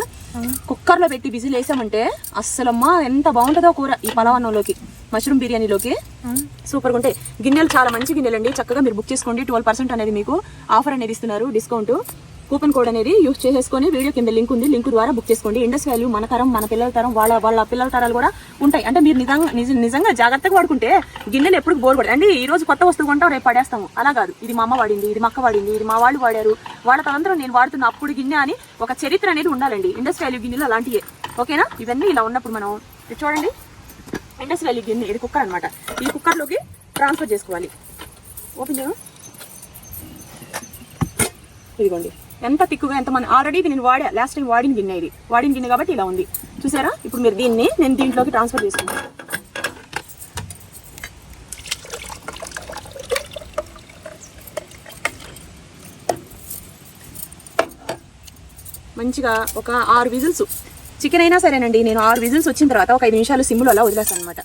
కుక్కర్లో పెట్టి విజిల్ వేసామంటే అస్సలమ్మా ఎంత బాగుంటుందో కూర. ఈ పలావన్నంలోకి, మష్రూమ్ బిర్యానీలోకి సూపర్గా ఉంటాయి. గిన్నెలు చాలా మంచి గిన్నెలు అండి. చక్కగా మీరు బుక్ చేసుకోండి. 12% అనేది మీకు ఆఫర్ అనేది ఇస్తున్నారు, డిస్కౌంట్. కూపన్ కోడ్ అనేది యూజ్ చేసేసుకొని వీడియో కింద లింక్ ఉంది, లింక్ ద్వారా బుక్ చేసుకోండి. ఇండస్ వాల్యూ మన తరం, మన పిల్లల తరం, వాళ్ళ పిల్లల తరాలు కూడా ఉంటాయి. అంటే మీరు నిజంగా జాగ్రత్తగా వాడుకుంటే గిన్నెలు ఎప్పుడు బోర్ పడదు అండి. ఈ రోజు కొత్త వస్తువు కొంటాం, రేపు పడేస్తాము. అలా కాదు, ఇది మా అమ్మ వాడింది, ఇది మా అక్క వాడింది, ఇది మా వాళ్ళు వాడారు, వాళ్ళ తరంతరం నేను వాడుతున్న అప్పుడు గిన్నె అని ఒక చరిత్ర అనేది ఉండాలండి. ఇండస్ వాల్యూ గిన్నెలు అలాంటివే, ఓకేనా. ఇవన్నీ ఇలా ఉన్నప్పుడు మనం చూడండి, ఇండస్ వాల్యూ గిన్నె ఇది కుక్కర్ అనమాట. ఈ కుక్కర్లోకి ట్రాన్స్ఫర్ చేసుకోవాలి. ఓపెన్ చేయను, ఇదిగోండి ఎంత తిక్కుగా, ఎంత మంది ఆల్రెడీ ఇది నేను లాస్ట్ టైం వాడిన గిన్నె, ఇది వాడిన గిన్నె కాబట్టి ఇలా ఉంది చూసారా. ఇప్పుడు మీరు దీన్ని నేను దీంట్లోకి ట్రాన్స్ఫర్ చేసుకుంటాను. మంచిగా ఒక 6 విజిల్స్, చికెన్ అయినా సరేనండి. నేను 6 విజిల్స్ వచ్చిన తర్వాత ఒక 5 నిమిషాలు సిమ్లో అలా వదిలేస్తాను అనమాట.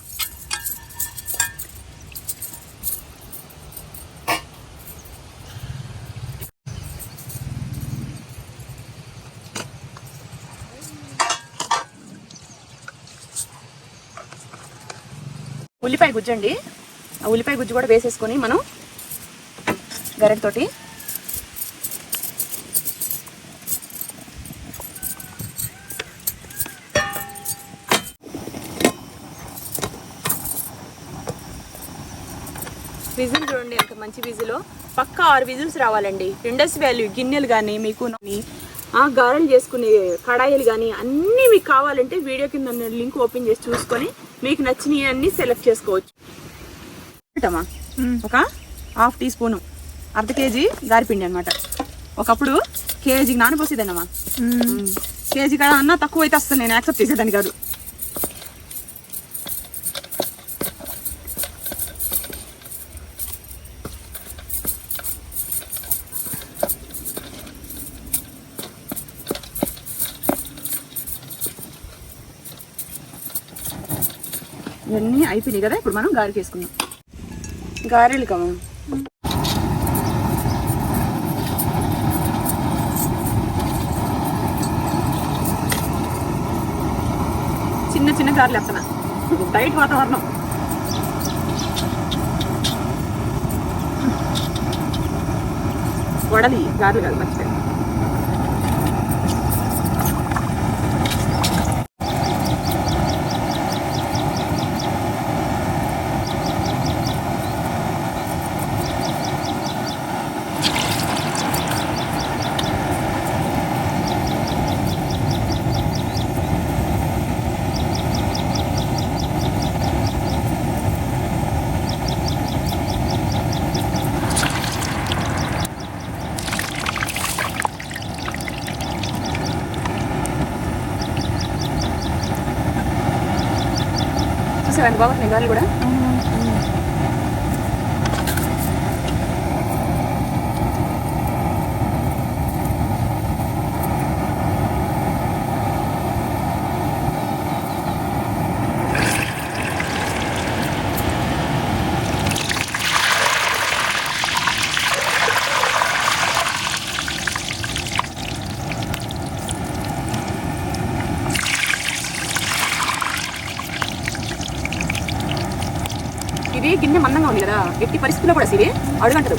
ఉల్లిపాయ గుజ్జు అండి, ఆ ఉల్లిపాయ గుజ్జు కూడా వేసేసుకొని మనం గరిటెతోటి విజిల్ చూడండి ఎంత మంచి విజిలో. పక్కా 6 విజిల్స్ రావాలండి. ఇండస్ వాల్యూ గిన్నెలు కానీ మీకు గారెలు చేసుకునే కడాయిలు కానీ అన్నీ మీకు కావాలంటే వీడియో కింద లింక్ ఓపెన్ చేసి చూసుకొని మీకు నచ్చినవి అన్నీ సెలెక్ట్ చేసుకోవచ్చు. ఒక 1/2 టీ స్పూను, 1/2 కేజీ గారిపిండి అనమాట. ఒకప్పుడు కేజీకి నానపోసేదన్నమా. కేజీ కదా అన్న తక్కువ అయితే అసలు నేను యాక్సెప్ట్ చేసేదాన్ని కాదు. ఇవన్నీ అయిపోయినాయి కదా. ఇప్పుడు మనం గారెలు చేసుకుందాం. గారెలు కమా చిన్న చిన్న గారెలు వేస్తున్నా. బయట వాతావరణం వడలి గారెలు కాదు మర్చిపోయి. చూసావా ఎంత బాగుంది గాలి కూడా. ఇది గిన్నె మందంగా ఉంది కదా, ఎట్టి పరిస్థితుల్లో కూడా సిరి అడుగంటదు.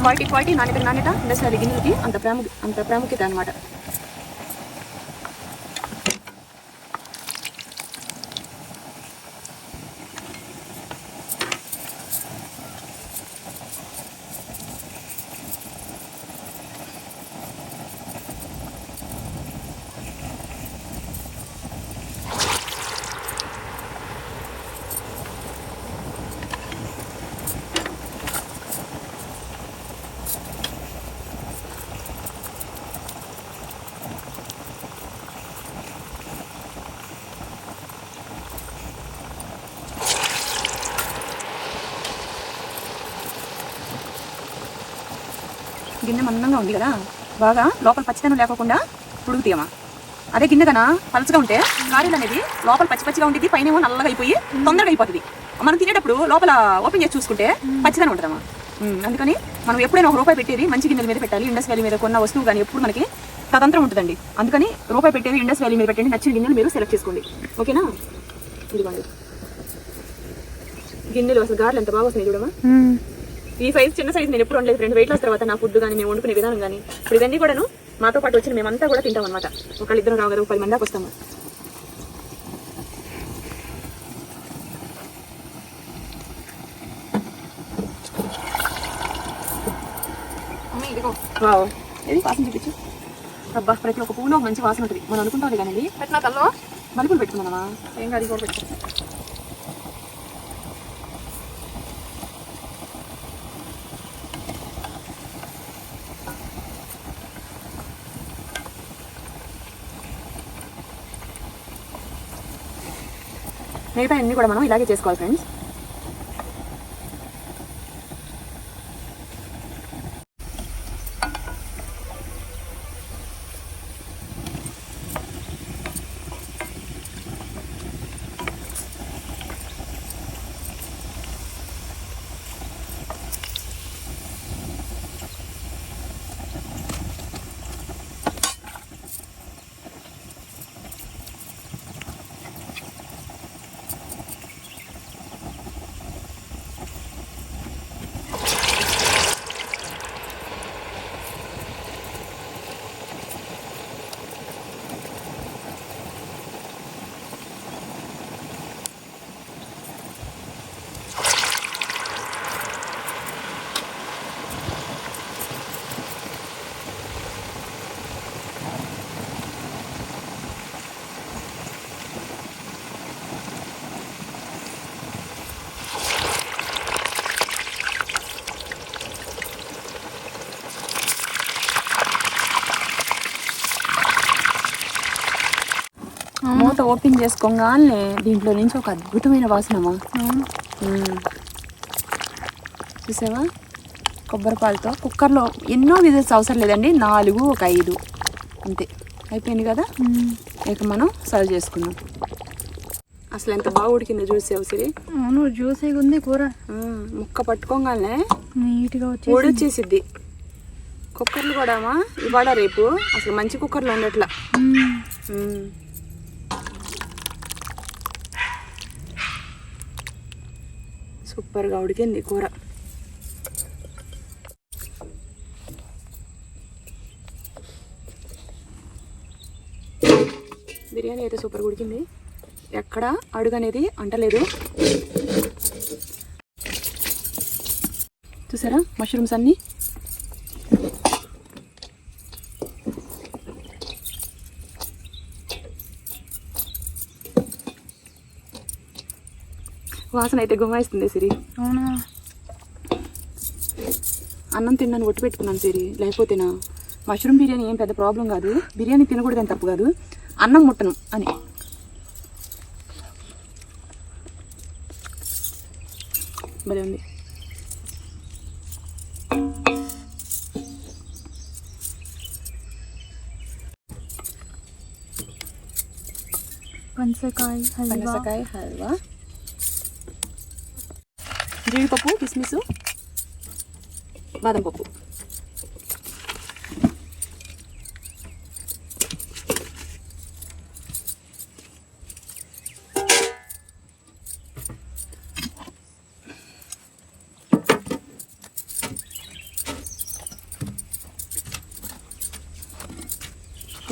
క్వాలిటీ నాణ్యత ఇండస్ట్రియల్ గిన్నెలకి అంత ప్రాముఖ్యత అనమాట. గిన్నె మందంగా ఉంది కదా, బాగా లోపల పచ్చితనం లేకుండా ఉడుకుతాయమ్మా. అదే గిన్నె కన్నా పలచగా ఉంటే గారెలు అనేది లోపల పచ్చిగా ఉంటుంది, పైన ఏమో నల్లగా అయిపోయి తొందరగా అయిపోతుంది. మనం తినేటప్పుడు లోపల ఓపెన్ చేసి చూసుకుంటే పచ్చితనం ఉంటుందమ్మా. అందుకని మనం ఎప్పుడైనా ₹1 పెట్టేది మంచి గిన్నెల మీద పెట్టాలి. ఇండస్ వ్యాలీ మీద కొన్న వస్తువు కానీ ఎప్పుడు మనకి స్వతంత్రం ఉంటుందండి. అందుకని ₹1 పెట్టేది ఇండస్ వ్యాలీ మీద పెట్టండి. నచ్చిన గిన్నెలు మీరు సెలెక్ట్ చేసుకోండి, ఓకేనా. ఇదిగోండి గిన్నెలు, అసలు గారెలు ఎంత బాగా వస్తున్నాయి చూడమ్మా. ఈ సైజ్ చిన్న సైజ్ నేను ఎప్పుడు వండలేదు. 2 వెయిట్ లాస్ తర్వాత నా ఫుడ్ కానీ మేము వండుకునే విధానం కానీ ఇప్పుడు ఇవన్నీ కూడాను మాతో పాటు వచ్చిన మేమంతా కూడా తింటాం అనమాట. ఒకళ్ళిద్దరం రావు కదా, 10 మంది దాకా వస్తాము. వావ్, ఏది వాసన చూపించు. అబ్బా, ప్రతి ఒక్క పువ్వులో మంచి వాసన ఉంటుంది. మనం అనుకుంటాం కానీ పెట్టినా కల్లో మలుపులు పెట్టుకున్నామా, ఏం కాదు కూడా పెట్టుకుంటాం. మిగతా అన్ని కూడా మనం ఇలాగే చేసుకోవాలి ఫ్రెండ్స్. మూత ఓపెన్ చేసుకోగానే దీంట్లో నుంచి ఒక అద్భుతమైన వాసనమా. చూసావా, కొబ్బరి పాలతో కుక్కర్లో ఎన్నో విజిల్స్ అవసరం లేదండి, 4 ఒక 5 అంతే అయిపోయింది కదా. ఇక మనం సర్వ్ చేసుకుందాం. అసలు ఎంత బాగా ఉడికిందో చూసావు సిరి. అవును, జ్యూసీగా ఉంది కూర. ముక్క పట్టుకోగానే నీట్గా వచ్చేసిద్ది. కుక్కర్లు కూడా ఇవాళ రేపు అసలు మంచి కుక్కర్లు ఉండట్లా. సూపర్గా ఉడికింది కూర. బిర్యానీ అయితే సూపర్గా ఉడికింది, ఎక్కడ అడుగు అనేది అంటలేదు. చూసారా మష్రూమ్స్ అన్నీ. వాసన అయితే గుమ్మాయిస్తుంది సిరి. అవునా, అన్నం తిన్నాను ఒట్టు పెట్టుకున్నాను సిరి, లేకపోతేనా మష్రూమ్ బిర్యానీ ఏం పెద్ద ప్రాబ్లం కాదు, బిర్యానీ తినకూడదని తప్పు కాదు, అన్నం ముట్టను అని. భలే ఉంది. పనసకాయ హల్వా, జీడిపప్పు, కిస్మిస్, బాదం పప్పు.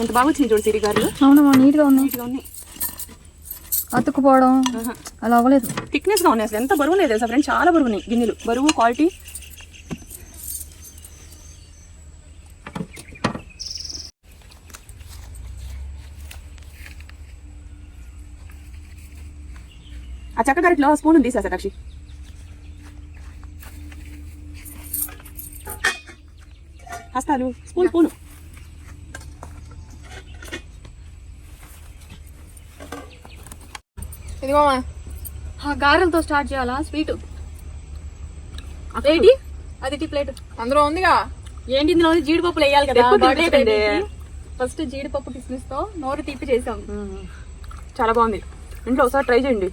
ఎంత బాగా వచ్చింది చూడు సిరి గారు. అవునమ్మా, నీట్గా ఉన్నాయి. అతుక్కుపోవడం అలా అవ్వలేదు. థిక్నెస్గా ఉన్నాయి. అసలు ఎంత బరువు లేదు తెలుసా ఫ్రెండ్, చాలా బరువు ఉన్నాయి గిన్నెలు. బరువు, క్వాలిటీ. ఆ చక్క గరిట్లో స్పూన్ ఉంది తీసేసా సాక్షి. హస్తాలు స్పూను. ఇదిగో గారెలతో స్టార్ట్ చేయాలా స్వీట్. ఏంటి అది ప్లేట్ అందులో ఉందిగా. ఏంటి ఇందులో జీడిపప్పులు వేయాలి కదా. ఫస్ట్ జీడిపప్పు కిస్మిస్ తో నోరు తీపి చేసాం. చాలా బాగుంది. ఇంట్లో ఒకసారి ట్రై చేయండి.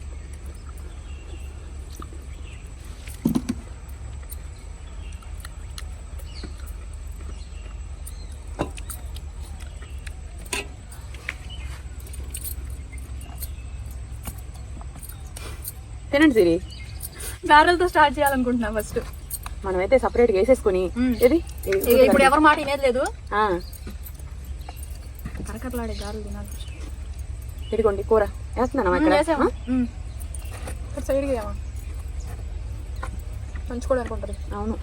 తినండి సిరి. గారెలతో స్టార్ట్ చేయాలనుకుంటున్నా ఫస్ట్. మనమైతే సపరేట్గా వేసేసుకుని ఇది ఇప్పుడు ఎవరి మాట వినేది లేదు. కరకరలాడే గారెలు తినాలి. ఇదిగోండి కూర వేస్తున్నాను ఇక్కడ. సైడ్కి మంచుకోవడానికి ఉంటుంది. అవును.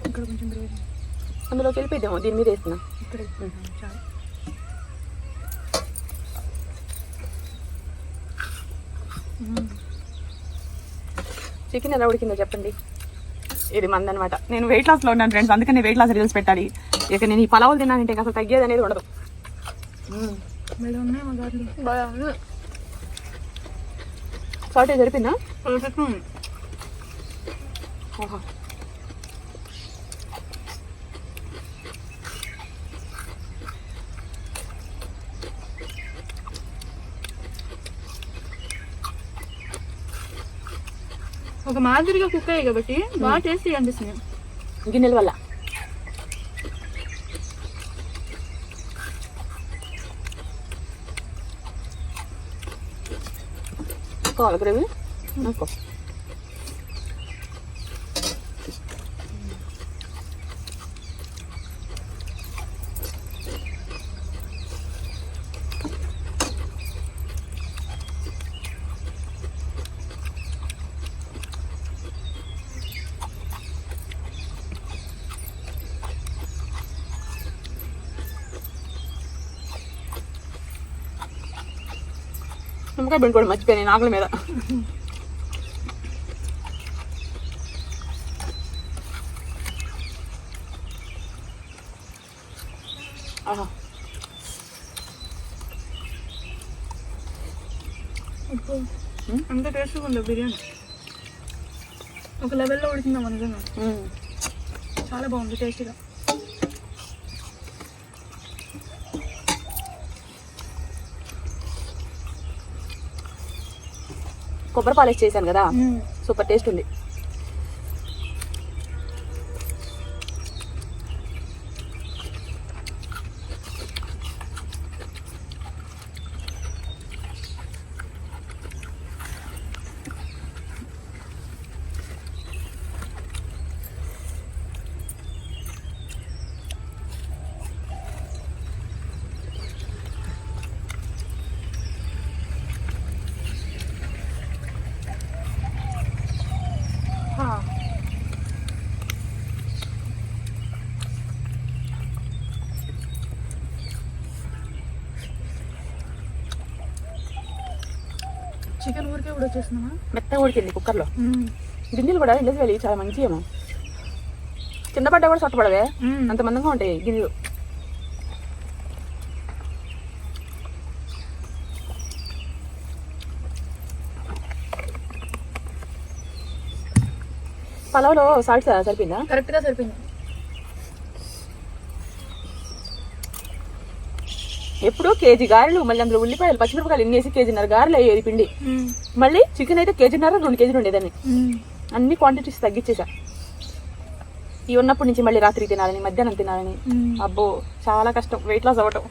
ఇక్కడ కొంచెం గ్రేవీ అందులోకి వెళ్ళిపోయిద్దాము. దీని మీద వేస్తున్నా. ఇక్కడ చాలు. చికెన్ ఎలా ఉడికిందో చెప్పండి. ఇది మందనమాట. నేను వెయిట్ లాస్లో ఉన్నాను ఫ్రెండ్స్, అందుకని వెయిట్ లాస్ రీల్స్ పెట్టాలి. ఇక నేను ఈ పలావులు తిన్నానంటే అసలు తగ్గేది అనేది ఉండదు. సాల్ట్ జరిపిందా? ఓహో. ఒక మాదిరిగా కుక్ అయ్యాయి కాబట్టి బాగా టేస్టీ అనిపిస్తుంది గిన్నెల వల్ల. కావాలి గ్రేవీ అనుకో. నిమ్మకాయ పిండుకోవడం మర్చిపోయాను ఆకలి మీద. ఆహా, అంత టేస్ట్గా ఉంది బిర్యానీ. ఒక లెవెల్లో ఉడికిందాం నిజంగా. చాలా బాగుంది టేస్టీగా. కొబ్బరి పాలేసి చేశాను కదా, సూపర్ టేస్ట్ ఉంది. చికెన్ ఊరికే కూడా వచ్చేస్తున్నావా? మెత్తగా ఉడికింది కుక్కర్లో. గిన్నెలు కూడా ఇండస్ వెళ్ళి చాలా మంచి ఏమో, కింద పడ్డా కూడా సొట్టపడవే, అంత మందంగా ఉంటాయి గిన్నెలు. పలావ్లో సాల్ట్ సరిపోయిందా? కరెక్ట్ గా సరిపోయింది. ఎప్పుడు కేజీ గారెలు, మళ్ళీ అందులో ఉల్లిపాయలు పచ్చిమిరపకాయలు ఎన్ని వేసి కేజీన్నర గారెలు అయ్యేది పిండి. మళ్ళీ చికెన్ అయితే కేజీన్నర 2 కేజీలు ఉండేదాన్ని. అన్ని క్వాంటిటీస్ తగ్గించేసా. ఇవి ఉన్నప్పటి నుంచి మళ్ళీ రాత్రి తినాలని, మధ్యాహ్నం తినాలని. అబ్బో చాలా కష్టం వెయిట్ లాస్ అవ్వటం.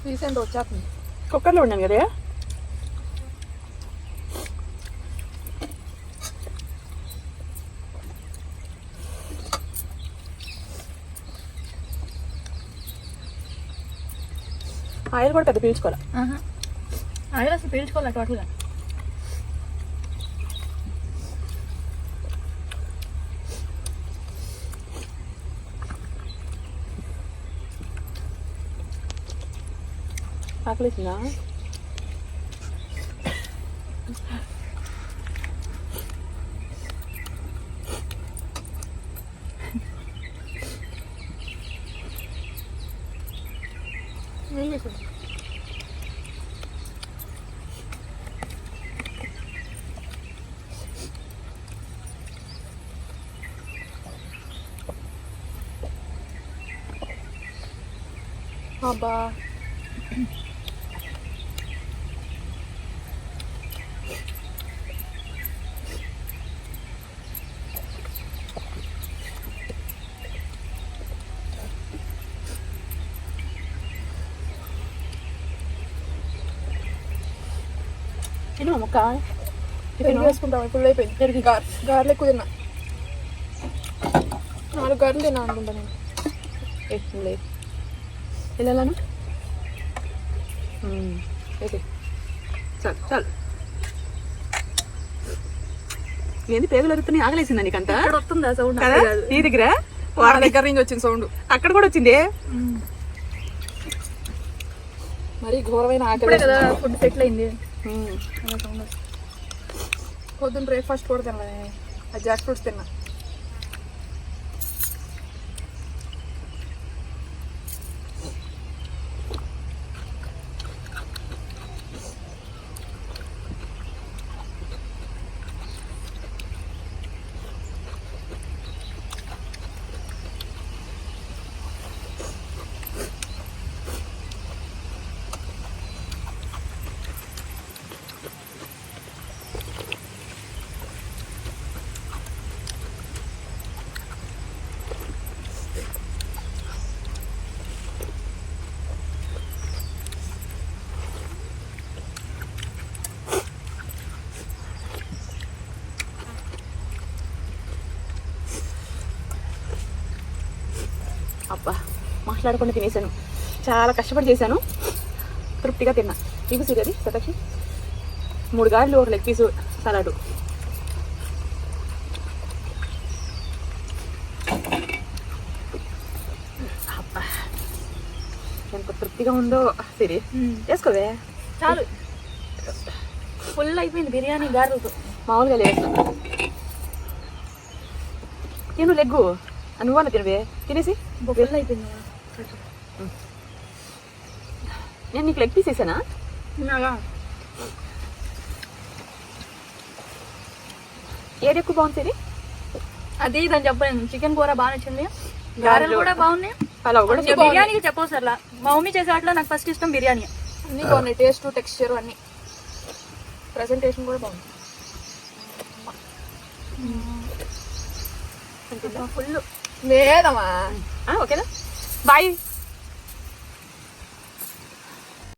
రీసెంట్ వచ్చేస్తుంది. కుక్కర్లో ఉన్నాను కదా. ఆయిల్ కూడా పెద్ద పీల్చుకోవాలి. ఆయిల్ అసలు పీల్చుకోవాలి టోటల్గా. ఆకలిసిందా? అబ్బా తిను ముక్క. పెరుగు వేసుకుంటాం. ఇప్పుడు అయిపోయింది. పెరుగు గారెలు ఎక్కువ తిన్నా. 4 గారెలు తిన్నా అనుకుంటా నేను. లేదు వెళ్ళాను. చాలు చాలు. ఏంది పేగులు అరుగుతున్నాయి? ఆగలేసిందా నీకంతా? వస్తుందా సౌండ్? కదా నీ దగ్గర వాళ్ళ దగ్గర నుంచి వచ్చింది సౌండ్. అక్కడ కూడా వచ్చింది. మరి ఘోరమైన ఆకలి కదా. ఫుడ్ సెటిల్ అయింది. పొద్దున్న బ్రేక్ఫాస్ట్ కూడా తినలే. ఆ జాక్ ఫ్రూట్స్ తిన్నా. అబ్బా మాట్లాడకుండా తినేసాను. చాలా కష్టపడి చేశాను. తృప్తిగా తిన్నా. ఇవి సిరది సతకి 3 గారెలు, 1 లెగ్ పీసు, సలాడు. అబ్బా ఎంత తృప్తిగా ఉందో. సిరి వేసుకోవే. చాలు ఫుల్ అయిపోయింది బిర్యానీ గారెలతో. మామూలుగా లేదు. నేను లెగ్గు నువ్వన్న తినవే. తినేసి ఫుల్ అయిపోయింది. నేను నీకు లెగ్ పీస్ వేసానా? ఏది ఎక్కువ బాగుంది? అది దాన్ని చెప్పలేను. చికెన్ కూర బాగా నచ్చింది. గారెలు కూడా బాగున్నాయి. పలావ్ కూడా బిర్యానీకి చెప్పవచ్చు అట్లా. మా మమ్మీ చేసే వాటిలో నాకు ఫస్ట్ ఇష్టం బిర్యానీ. అన్ని బాగున్నాయి. టేస్ట్, టెక్స్చర్ అన్ని. ప్రెజెంటేషన్ కూడా బాగుంది. ఫుల్ లేదమ్మా. ఓకేనా? బాయ్.